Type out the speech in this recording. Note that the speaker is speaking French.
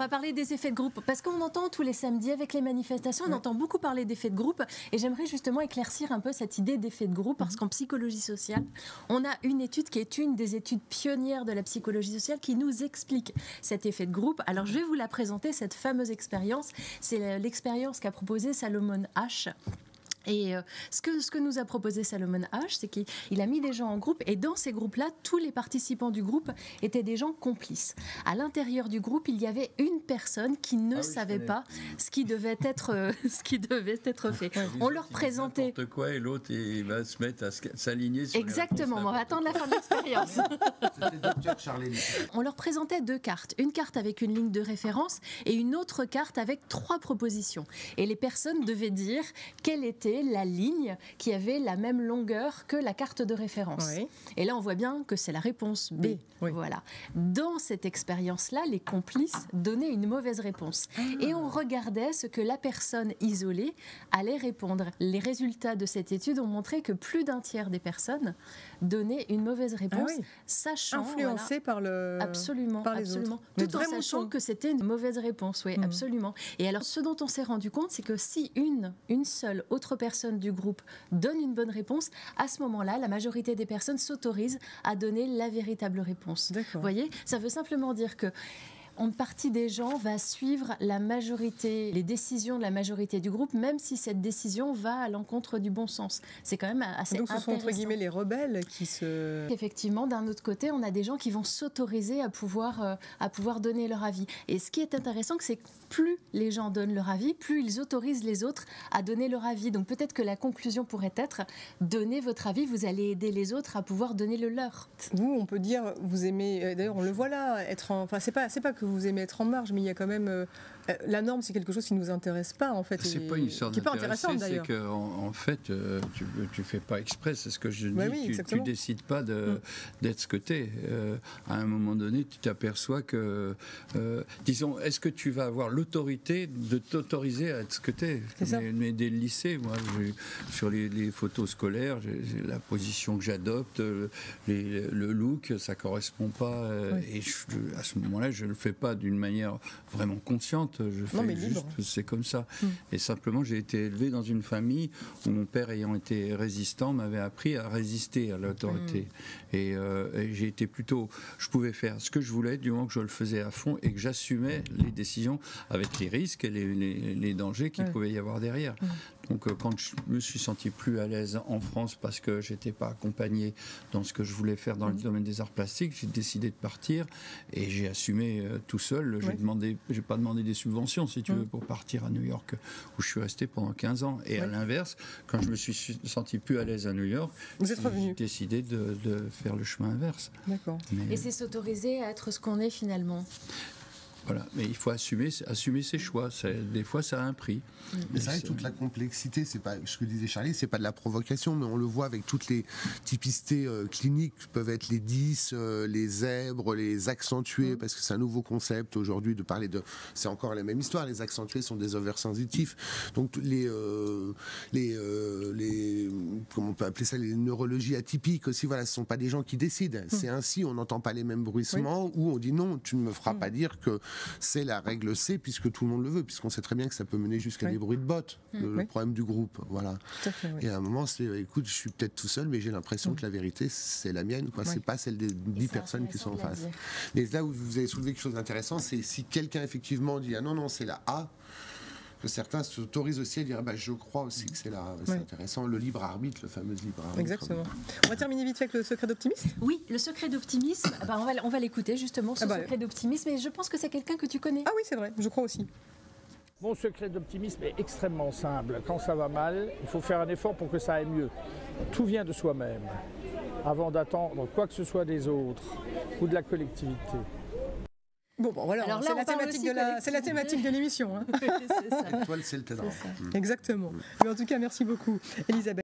On va parler des effets de groupe, parce qu'on entend tous les samedis avec les manifestations, on entend beaucoup parler d'effets de groupe, et j'aimerais justement éclaircir un peu cette idée d'effet de groupe, parce qu'en psychologie sociale, on a une étude qui est une des études pionnières de la psychologie sociale qui nous explique cet effet de groupe. Alors je vais vous la présenter, cette fameuse expérience. C'est l'expérience qu'a proposée Salomon Asch. Et ce que nous a proposé Salomon Asch, c'est qu'il a mis des gens en groupe, et dans ces groupes-là, tous les participants du groupe étaient des gens complices. À l'intérieur du groupe, il y avait une personne qui ne savait pas ce qui devait être fait. On leur présentait n'importe quoi, et l'autre il va se mettre à s'aligner sur exactement. On va attendre la fin de l'expérience. On leur présentait deux cartes, une carte avec une ligne de référence et une autre carte avec 3 propositions. Et les personnes devaient dire quelle était la ligne qui avait la même longueur que la carte de référence. Oui. Et là, on voit bien que c'est la réponse B. Oui. Voilà. Dans cette expérience-là, les complices donnaient une mauvaise réponse. Et on regardait ce que la personne isolée allait répondre. Les résultats de cette étude ont montré que plus d'un tiers des personnes donnaient une mauvaise réponse, sachant... Influencées par le... Absolument, par les absolument. autres. Tout en sachant que c'était une mauvaise réponse, oui, absolument. Et alors, ce dont on s'est rendu compte, c'est que si une seule autre personne du groupe donne une bonne réponse, à ce moment-là, la majorité des personnes s'autorisent à donner la véritable réponse. Vous voyez, ça veut simplement dire que une partie des gens va suivre la majorité, les décisions de la majorité du groupe, même si cette décision va à l'encontre du bon sens. C'est quand même assez intéressant. Donc ce sont entre guillemets les rebelles qui se... Effectivement, d'un autre côté, on a des gens qui vont s'autoriser à pouvoir donner leur avis. Et ce qui est intéressant, c'est que plus les gens donnent leur avis, plus ils autorisent les autres à donner leur avis. Donc peut-être que la conclusion pourrait être, donnez votre avis, vous allez aider les autres à pouvoir donner le leur. Vous, on peut dire, vous aimez, d'ailleurs on le voit là, enfin c'est pas que vous aimez être en marge, mais il y a quand même... la norme, c'est quelque chose qui ne nous intéresse pas, en fait. C'est pas une histoire d'intéressant, c'est qu'en fait, tu fais pas exprès, c'est ce que je dis, tu décides pas d'être ce que tu es. À un moment donné, tu t'aperçois que, disons, est-ce que tu vas avoir l'autorité de t'autoriser à être ce que tu es? Mais dès le lycée, moi, sur les photos scolaires, j'ai la position que j'adopte, le look, ça correspond pas, et à ce moment-là, je le fais pas d'une manière vraiment consciente. Je fais juste, c'est comme ça. Et simplement, j'ai été élevé dans une famille où mon père, ayant été résistant, m'avait appris à résister à l'autorité. Et j'ai été plutôt... Je pouvais faire ce que je voulais du moment que je le faisais à fond et que j'assumais les décisions avec les risques et les dangers qu'il pouvait y avoir derrière. Donc quand je me suis senti plus à l'aise en France parce que j'étais pas accompagné dans ce que je voulais faire dans le domaine des arts plastiques, j'ai décidé de partir et j'ai assumé tout seul. J'ai pas demandé des subventions, si tu veux, pour partir à New York, où je suis resté pendant 15 ans. Et à l'inverse, quand je me suis senti plus à l'aise à New York, j'ai décidé de faire le chemin inverse. Et c'est s'autoriser à être ce qu'on est finalement. Voilà, mais il faut assumer ses choix. Des fois, ça a un prix. Mais c'est vrai que toute la complexité, c'est pas ce que disait Charlie, c'est pas de la provocation, mais on le voit avec toutes les typicités cliniques, peuvent être les 10, les zèbres, les accentués, parce que c'est un nouveau concept aujourd'hui de parler de. C'est encore la même histoire. Les accentués sont des oversensitifs. Donc comment on peut appeler ça, les neurologies atypiques aussi. Voilà, ce sont pas des gens qui décident. C'est ainsi, on n'entend pas les mêmes bruissements, ou on dit non, tu ne me feras pas dire que c'est la règle C, puisque tout le monde le veut, puisqu'on sait très bien que ça peut mener jusqu'à des bruits de bottes, le problème du groupe. Voilà. Et à un moment, c'est écoute, je suis peut-être tout seul, mais j'ai l'impression que la vérité, c'est la mienne, quoi. C'est pas celle des 10 personnes qui sont en face. Mais là où vous avez soulevé quelque chose d'intéressant, c'est si quelqu'un effectivement dit ah non, c'est la A, que certains s'autorisent aussi à dire je crois aussi que c'est là. C'est intéressant, le libre arbitre, le fameux libre arbitre. Exactement. On va terminer vite fait avec le secret d'optimisme. Oui, le secret d'optimisme, on va l'écouter justement, ce secret d'optimisme, et je pense que c'est quelqu'un que tu connais. Ah oui, c'est vrai, je crois aussi. Mon secret d'optimisme est extrêmement simple. Quand ça va mal, il faut faire un effort pour que ça aille mieux. Tout vient de soi-même, avant d'attendre quoi que ce soit des autres ou de la collectivité. Bon, voilà, c'est la thématique de l'émission. Hein. L'étoile, c'est le ténor. Exactement. Mais en tout cas, merci beaucoup, Elisabeth.